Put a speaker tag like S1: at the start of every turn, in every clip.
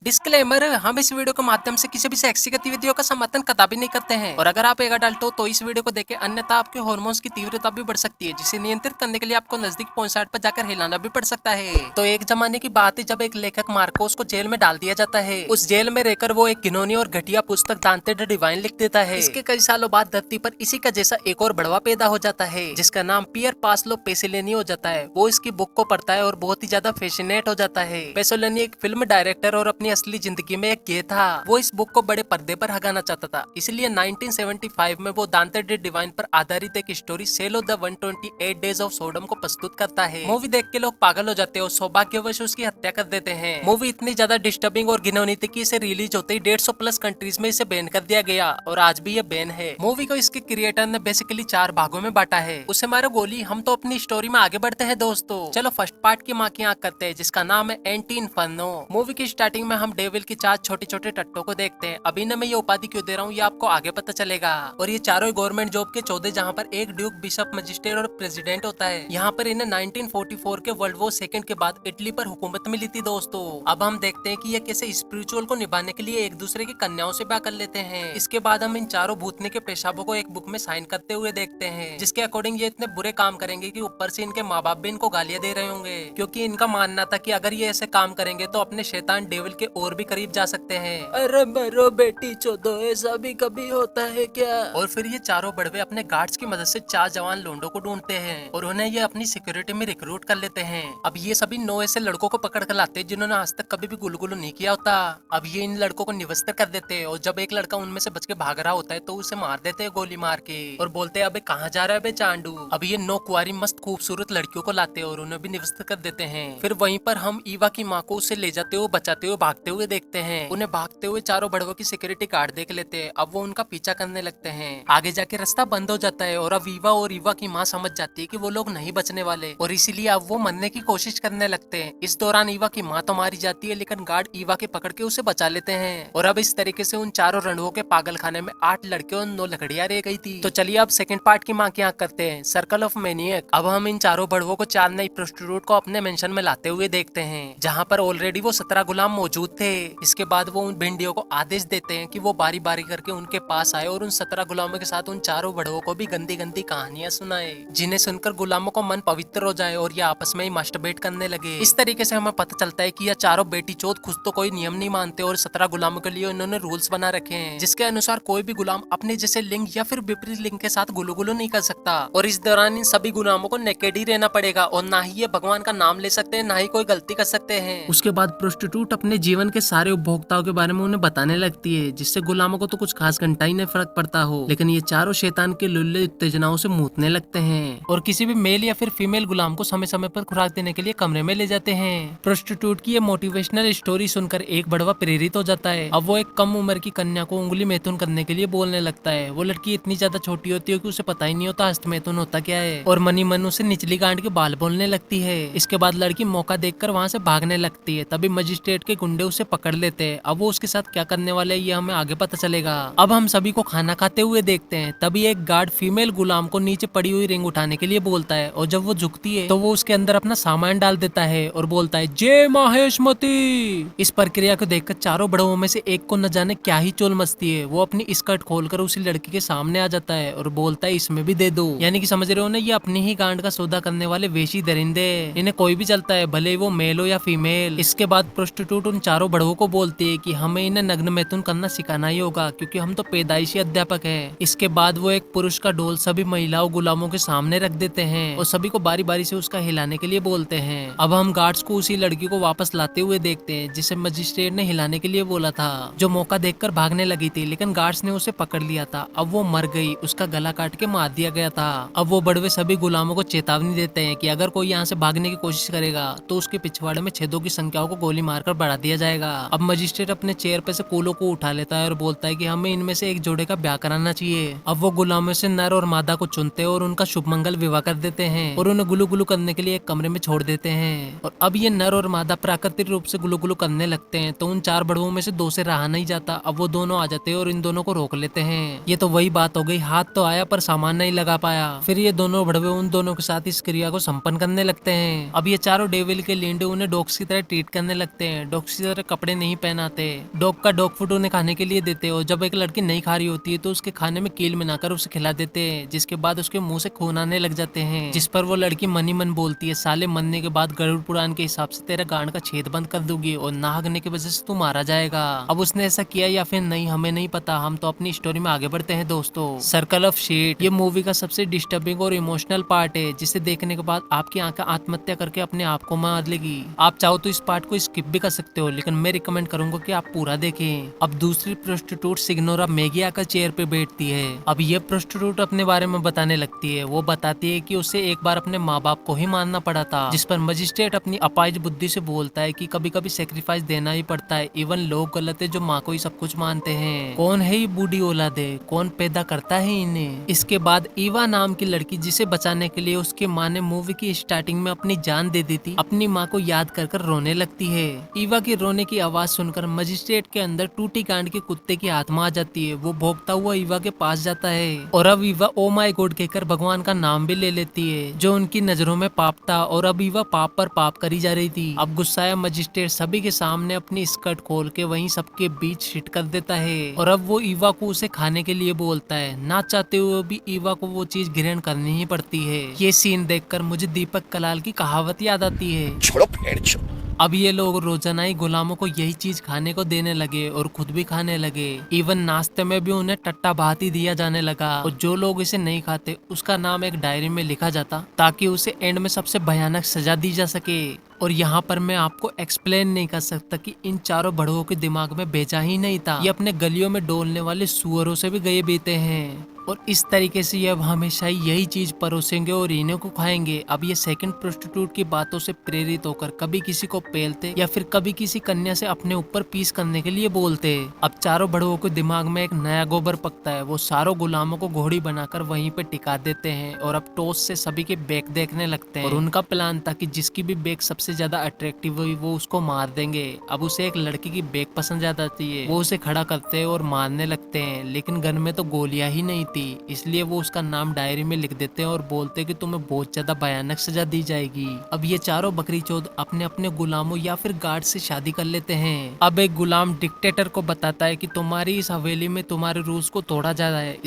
S1: Disclaimer, हम इस video के माध्यम से किसी भी सेक्सी गतिविधियों का समर्थन कदापि नहीं करते हैं और अगर आप एक अडल्ट हो तो इस वीडियो को देखें, अन्यथा आपके हार्मोन्स की तीव्रता भी बढ़ सकती है, जिसे नियंत्रित करने के लिए आपको नजदीक पॉइंट साइड पर जाकर हिलाना भी पड़ सकता है। तो एक जमाने की बात है जब एक लेखक मार्कोस को जेल में डाल दिया जाता है। उस जेल में रहकर वो एक घिनौनी और घटिया पुस्तक दांते द डिवाइन लिख देता है। इसके कई सालों बाद धरती पर इसी का जैसा एक और बड़वा पैदा हो जाता है जिसका नाम पियर पास्लो पेसिलेनी हो जाता है। वो इसकी बुक को पढ़ता है और बहुत ही ज्यादा फैसिनेट हो जाता है। पेसिलेनी एक फिल्म डायरेक्टर और अपनी असली जिंदगी में एक गे था। वो इस बुक को बड़े पर्दे पर हगाना चाहता था, इसलिए 1975 में वो दांते द डिवाइन पर आधारित एक story sale of the 128 days of Sodom को प्रस्तुत करता है। मूवी देख के लोग पागल हो जाते हैं और सौभाग्यवश उसकी हत्या कर देते हैं। मूवी इतनी ज्यादा डिस्टर्बिंग और घिनौनी थी कि इसे रिलीज होते ही 150 प्लस कंट्रीज में इसे बैन कर दिया गया और आज भी ये बैन है। मूवी को इसके क्रिएटर ने बेसिकली 4 भागों में बांटा है। उसे मारो गोली, हम तो अपनी स्टोरी में आगे बढ़ते हैं दोस्तों। चलो फर्स्ट पार्ट की माँ की आंख करते हैं जिसका नाम है एंटी इन्फर्नो। मूवी की स्टार्टिंग में हम डेविल की 4 छोटे छोटे टट्टों को देखते हैं। अभी न मैं ये उपाधि क्यों दे रहा हूँ ये आपको आगे पता चलेगा। और ये चारों गवर्नमेंट जॉब के 14 जहाँ पर एक ड्यूक, बिशप, मजिस्ट्रेट और प्रेसिडेंट होता है। यहाँ पर इन्हें 1944 के वर्ल्ड वॉर सेकंड के बाद इटली पर हुकूमत मिली थी दोस्तों। अब हम देखते हैं कि ये कैसे स्पिरिचुअल को निभाने के लिए एक दूसरे की कन्याओं से ब्याह कर लेते हैं। इसके बाद हम इन चारों भूतने के पेशाबों को एक बुक में साइन करते हुए देखते हैं जिसके अकॉर्डिंग ये इतने बुरे काम करेंगे कि ऊपर से इनके माँ बाप भी इनको गालियां दे रहे होंगे, क्योंकि इनका मानना था कि अगर ये ऐसे काम करेंगे तो अपने शैतान डेविल के और भी करीब जा सकते हैं। अरे मरो बेटी चोदो, ऐसा भी कभी होता है क्या। और फिर ये चारों बड़वे अपने गार्ड्स की मदद से 4 जवान लोंडो को ढूंढते हैं और उन्हें ये अपनी सिक्योरिटी में रिक्रूट कर लेते हैं। अब ये सभी 9 ऐसे लड़कों को पकड़ कर लाते हैं जिन्होंने आज तक कभी भी गुलगुलू नहीं किया होता। अब ये इन लड़कों को निवस्त्र कर देते हैं और जब एक लड़का उनमें से बच के भाग रहा होता है तो उसे मार देते हैं गोली मार के और बोलते हैं अबे कहाँ जा रहा है बे चांडू। अब ये 9 कुंवारी मस्त खूबसूरत लड़कियों को लाते हैं और उन्हें भी निवस्त्र कर देते हैं। फिर वहीं पर हम ईवा की माँ को उसे ले जाते हुए बचाते हुए भागते हुए देखते हैं। उन्हें भागते हुए चारों बड़वों की सिक्योरिटी गार्ड देख लेते हैं। अब वो उनका पीछा करने लगते हैं। आगे जाके रास्ता बंद हो जाता है और अब ईवा और ईवा की माँ समझ जाती है कि वो लोग नहीं बचने वाले और इसीलिए अब वो मरने की कोशिश करने लगते हैं। इस दौरान ईवा की माँ तो मारी जाती है लेकिन गार्ड ईवा के पकड़ के उसे बचा लेते हैं। और अब इस तरीके से उन चारों रणुओं के पागल खाने में 8 लड़के और 9 लकड़ियां रह गई थी। तो चलिए अब सेकंड पार्ट की माँ की आंख करते हैं, सर्कल ऑफ मैनियक। अब हम इन चारों बड़वों को 4 नई प्रोस्टिट्यूट को अपने मेंशन में लाते हुए देखते हैं जहाँ पर ऑलरेडी वो 17 गुलाम मौजूद थे। इसके बाद वो उन भिंडियों को आदेश देते हैं कि वो बारी बारी करके उनके पास आए और उन 17 गुलामों के साथ उन चारों बड़वों को भी गंदी गंदी कहानियां सुनाए जिन्हें सुनकर गुलामों को मन पवित्र हो जाए और ये आपस में ही मास्टरबेट करने लगे। इस तरीके से हमें पता चलता है कि यह चारों बेटी चोद खुद तो कोई नियम नहीं मानते और 17 गुलामों के लिए उन्होंने रूल्स बना रखे हैं जिसके अनुसार कोई भी गुलाम अपने जैसे लिंग या फिर विपरीत लिंग के साथ गुलुगुलु नहीं कर सकता और इस दौरान इन सभी गुलामों को नेकेड ही रहना पड़ेगा और ना ही ये भगवान का नाम ले सकते हैं ना ही कोई गलती कर सकते हैं। उसके बाद प्रोस्टिट्यूट अपने जीवन के सारे उपभोक्ताओं के बारे में उन्हें बताने लगती है जिससे गुलामों को तो कुछ खास घंटा ही नहीं फर्क पड़ता हो, लेकिन ये चारों शैतान के लुल्ले उत्तेजनाओं से मूतने लगते हैं और किसी भी मेल या फिर फीमेल गुलाम को समय समय पर खुराक देने के लिए कमरे में ले जाते हैं। प्रोस्टिट्यूट की ये मोटिवेशनल स्टोरी सुनकर एक बड़वा प्रेरित हो जाता है। अब वो एक कम उम्र की कन्या को उंगली मैथुन करने के लिए बोलने लगता है। वो लड़की इतनी ज्यादा छोटी होती है कि उसे पता ही नहीं होता हस्त मैथुन होता क्या है और मनी मन उसे निचली गांड के बाल बोलने लगती है। इसके बाद लड़की मौका देखकर वहाँ से भागने लगती है। तभी मजिस्ट्रेट के गुंडे उसे पकड़ लेते हैं। अब वो उसके साथ क्या करने वाले ये हमें आगे पता चलेगा। अब हम सभी को खाना खाते हुए देखते हैं। तभी एक गार्ड फीमेल गुलाम को नीचे पड़ी हुई रिंग उठाने के लिए बोलता है और जब वो झुकती है तो वो उसके अंदर अपना सामान डाल देता है और बोलता है जय माहेशमती। इस प्रक्रिया को देखकर चारों बड़ों में से एक को न जाने क्या ही चोल मचती है। वो अपनी स्कर्ट खोलकर उसी लड़की के सामने आ जाता है और बोलता है इसमें भी दे दो। यानी कि समझ रहे हो ना, ये अपनी ही गांड का सौदा करने वाले वेशी दरिंदे, इन्हें कोई भी चलता है भले वो मेल हो या फीमेल। इसके बाद प्रोस्टिट्यूट उन चारों बड़ों को बोलती है कि हमें इन्हें नग्न मैथुन करना सिखाना ही होगा क्योंकि हम तो पैदाइशी अध्यापक हैं। इसके बाद वो एक पुरुष का डोल सभी महिलाओं गुलामों के सामने रख देते हैं और सभी को बारी बारी से उसका हिलाने के लिए बोलते हैं। अब हम गार्ड्स को उसी लड़की को वापस लाते हुए देखते हैं जिसे मजिस्ट्रेट ने हिलाने के लिए बोला था, जो मौका देखकर भागने लगी थी लेकिन गार्ड्स ने उसे पकड़ लिया था। अब वो मर गई, उसका गला काट के मार दिया गया था। अब वो बड़वे सभी गुलामों को चेतावनी देते हैं कि अगर कोई यहाँ से भागने की कोशिश करेगा तो उसके पिछवाड़े में छेदों की संख्याओं को गोली मारकर बढ़ा दिया जाएगा। अब मजिस्ट्रेट अपने चेयर पे से कूलों को उठा लेता है और बोलता है कि हमें इनमें से एक जोड़े का ब्याह कराना चाहिए। अब वो गुलामों से नर और मादा को चुनते हैं और उनका शुभ मंगल विवाह कर देते हैं और उन्हें गुलू गुलू करने के लिए एक कमरे में छोड़ देते हैं। और अब ये नर और मादा प्राकृतिक रूप से गुलू गुलू करने लगते हैं तो उन 4 बड़वों में से 2 से रहा नहीं जाता। अब वो दोनों आ जाते हैं और इन दोनों को रोक लेते हैं। ये तो वही बात हो गई, हाथ तो आया पर सामान नहीं लगा पाया। फिर ये दोनों बड़वे उन दोनों के साथ इस क्रिया को संपन्न करने लगते हैं। अब ये चारों डेविल के लींडे उन्हें डॉग्स की तरह ट्रीट करने लगते हैं। डॉग्स की तरह तरह कपड़े नहीं पहनाते, डॉग का डॉग फूड उन्हें खाने के लिए देते, और जब एक लड़की नहीं खा रही होती है तो उसके खाने में कील मिलाकर उसे खिला देते हैं, जिसके बाद उसके मुंह से खून आने लग जाते हैं। जिस पर वो लड़की मन ही मन बोलती है, साले मरने के बाद गरुड़ पुराण के हिसाब से तेरा गांड का छेद बंद कर दूंगी और नाहकने की वजह से तू मारा जाएगा। अब उसने ऐसा किया या फिर नहीं हमें नहीं पता, हम तो अपनी स्टोरी में आगे बढ़ते हैं दोस्तों। सर्कल ऑफ शेड ये मूवी का सबसे डिस्टर्बिंग और इमोशनल पार्ट है, जिसे देखने के बाद आपकी आंखें आत्महत्या करके अपने आप को मार लेगी। आप चाहो तो इस पार्ट को स्किप भी कर सकते हो, लेकिन मैं रिकमेंड करूंगा कि आप पूरा देखें। अब दूसरी प्रोस्टिट्यूट सिग्नोरा मैगी आकर चेयर पे बैठती है। अब ये प्रोस्टिट्यूट अपने बारे में बताने लगती है। वो बताती है कि उसे एक बार अपने माँ बाप को ही मानना पड़ा था, जिस पर मजिस्ट्रेट अपनी अपाहिज बुद्धि से बोलता है कि कभी कभी सेक्रीफाइस देना ही पड़ता है। इवन लोग गलत है जो माँ को ही सब कुछ मानते हैं। कौन है ये बूढ़ी औलादे, कौन पैदा करता है इन्हें। इसके बाद ईवा नाम की लड़की, जिसे बचाने के लिए उसकी माँ ने मूवी की स्टार्टिंग में अपनी जान दे दी थी, अपनी माँ को याद कर कर रोने लगती है। ईवा की रोने की आवाज सुनकर मजिस्ट्रेट के अंदर टूटी कांड के कुत्ते की आत्मा आ जाती है। वो भोगता हुआ ईवा के पास जाता है और अब ईवा ओ माय गॉड कहकर भगवान का नाम भी ले लेती है, जो उनकी नजरों में पाप था, और अब ईवा पाप पर पाप करी जा रही थी। अब गुस्साया मजिस्ट्रेट सभी के सामने अपनी स्कर्ट खोल के वहीं सबके बीच शिट कर देता है, और अब वो ईवा को उसे खाने के लिए बोलता है। ना चाहते हुए भी ईवा को वो चीज ग्रहण करनी ही पड़ती है। ये सीन देखकर मुझे दीपक कलाल की कहावत याद आती है,
S2: छोड़ो फेड़ छोड़ो।
S1: अब ये लोग रोजाना ही गुलामों को यही चीज खाने को देने लगे और खुद भी खाने लगे। इवन नाश्ते में भी उन्हें टट्टा भात ही दिया जाने लगा, और जो लोग इसे नहीं खाते उसका नाम एक डायरी में लिखा जाता, ताकि उसे एंड में सबसे भयानक सजा दी जा सके। और यहाँ पर मैं आपको एक्सप्लेन नहीं कर सकता कि इन चारों बड़ुओं के दिमाग में भेजा ही नहीं था। ये अपने गलियों में डोलने वाले सुअरों से भी गए बीते हैं, और इस तरीके से ये अब हमेशा ही यही चीज परोसेंगे और इन्हें को खाएंगे। अब ये सेकंड प्रोस्टिट्यूट की बातों से प्रेरित होकर कभी किसी को पेलते या फिर कभी किसी कन्या से अपने ऊपर पीस करने के लिए बोलते। अब चारों बड़ुओं के दिमाग में एक नया गोबर पकता है। वो सारों गुलामों को घोड़ी बनाकर वहीं पे टिका देते हैं, और अब टॉस से सभी के बैक देखने लगते हैं। और उनका प्लान था कि जिसकी भी बैक सबसे ज्यादा अट्रैक्टिव हुई वो उसको मार देंगे। अब उसे एक लड़की की बैक पसंद ज्यादा आती है, वो उसे खड़ा करते हैं और मारने लगते हैं, लेकिन गन में तो गोलियां ही नहीं थी, इसलिए वो उसका नाम डायरी में लिख देते हैं और बोलते हैं कि तुम्हें बहुत ज्यादा भयानक सजा दी जाएगी। अब ये चारों बकरी चौध अपने अपने गुलामों या फिर गार्ड से शादी कर लेते हैं। अब एक गुलाम डिक्टेटर को बताता है कि तुम्हारी इस हवेली में तुम्हारे रूल्स को तोड़ा जा रहा है।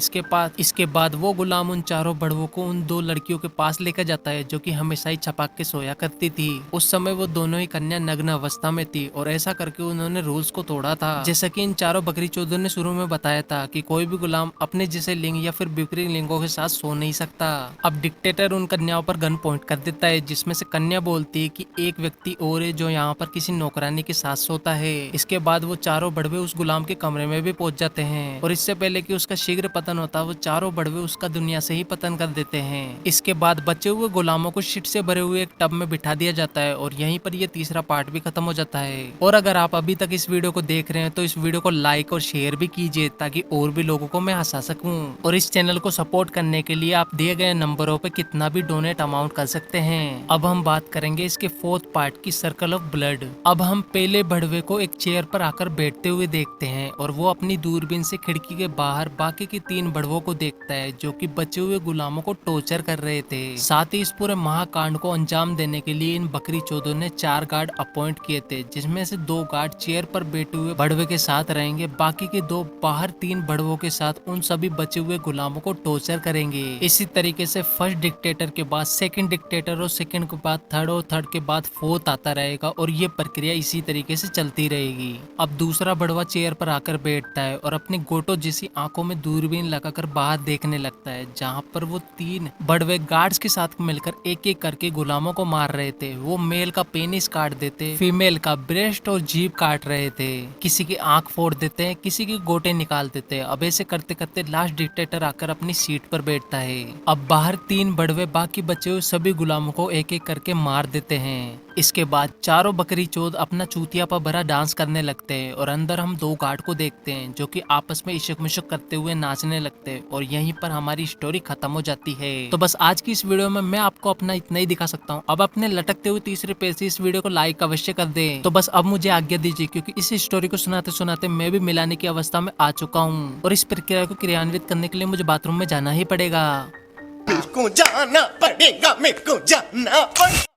S1: इसके बाद वो गुलाम उन चारों बड़वों को उन दो लड़कियों के पास लेकर जाता है, जो कि हमेशा ही छपाक के सोया करती थी। उस समय वो दोनों ही कन्या नग्न अवस्था में थी, और ऐसा करके उन्होंने रूल्स को तोड़ा था। जैसा कि इन चारों बकरी चौधों ने शुरू में बताया था कि कोई भी गुलाम अपने जैसे लिंग या फिर विपरीत लिंगों के साथ सो नहीं सकता। अब डिक्टेटर उन कन्याओं पर गन पॉइंट कर देता है, जिसमें से कन्या बोलती है कि एक व्यक्ति और है जो यहाँ पर किसी नौकरानी के साथ सोता है। इसके बाद वो चारों बड़वे उस गुलाम के कमरे में भी पहुंच जाते हैं, और इससे पहले कि उसका शीघ्र पतन होता वो चारों बड़वे उसका दुनिया से ही पतन कर देते हैं। इसके बाद बचे हुए गुलामों को शिट से भरे हुए एक टब में बिठा दिया जाता है, और यहीं पर ये तीसरा पार्ट भी खत्म हो जाता है। और अगर आप अभी तक इस वीडियो को देख रहे हैं तो इस वीडियो को लाइक और शेयर भी कीजिए, ताकि और भी लोगों को मैं हंसा सकूं। और इस चैनल को सपोर्ट करने के लिए आप दिए गए नंबरों पे कितना भी डोनेट अमाउंट कर सकते हैं। अब हम बात करेंगे इसके फोर्थ पार्ट की, सर्कल ऑफ ब्लड। अब हम पहले बड़वे को एक चेयर पर आकर बैठते हुए देखते हैं, और वो अपनी दूरबीन से खिड़की के बाहर बाकी के 3 बड़वों को देखता है, जो कि बचे हुए गुलामों को टॉर्चर कर रहे थे। साथ ही इस पूरे महाकांड को अंजाम देने के लिए इन बकरी चौधों ने 4 गार्ड अपॉइंट किए थे, जिसमें से 2 गार्ड चेयर पर बैठे हुए बड़वे के साथ रहेंगे, बाकी के 2 बाहर 3 बड़वों के साथ उन सभी बचे हुए गुलामों को टॉर्चर करेंगे। इसी तरीके से फर्स्ट डिक्टेटर के बाद सेकंड डिक्टेटर, और सेकंड के बाद थर्ड, और थर्ड के बाद फोर्थ आता रहेगा, और ये प्रक्रिया इसी तरीके से चलती रहेगी। अब दूसरा बड़वा चेयर पर आकर बैठता है और अपनी गोटो जैसी आंखों में दूरबीन लगाकर बाहर देखने लगता है, जहाँ पर वो 3 बड़वे गार्ड्स के साथ मिलकर एक एक करके गुलामों को मार रहे थे। वो मेल का पेनिस काट देते, फीमेल का ब्रेस्ट और जीभ काट रहे थे, किसी की आंख फोड़ देते हैं, किसी की गोटे निकाल देते हैं। अब ऐसे करते करते लास्ट डिक्टेटर आकर अपनी सीट पर बैठता है। अब बाहर 3 बड़वे बाकी बचे हुए सभी गुलामों को एक एक करके मार देते हैं। इसके बाद चारों बकरी चौध अपना चूतिया पर भरा डांस करने लगते हैं, और अंदर हम 2 गार्ड को देखते हैं जो कि आपस में इशक मिशक करते हुए नाचने लगते हैं, और यहीं पर हमारी स्टोरी खत्म हो जाती है। तो बस आज की इस वीडियो में मैं आपको अपना इतना ही दिखा सकता हूँ। अब अपने लटकते हुए तीसरे पेज से इस वीडियो को लाइक अवश्य कर दें। तो बस अब मुझे आज्ञा दीजिए, क्योंकि इस स्टोरी को सुनाते सुनाते मैं भी मिलाने की अवस्था में आ चुका हूँ, और इस प्रक्रिया को क्रियान्वित करने के लिए मुझे बाथरूम में जाना ही पड़ेगा।
S2: मेरे को जाना पड़ेगा, मेरे को जाना पड़ेगा।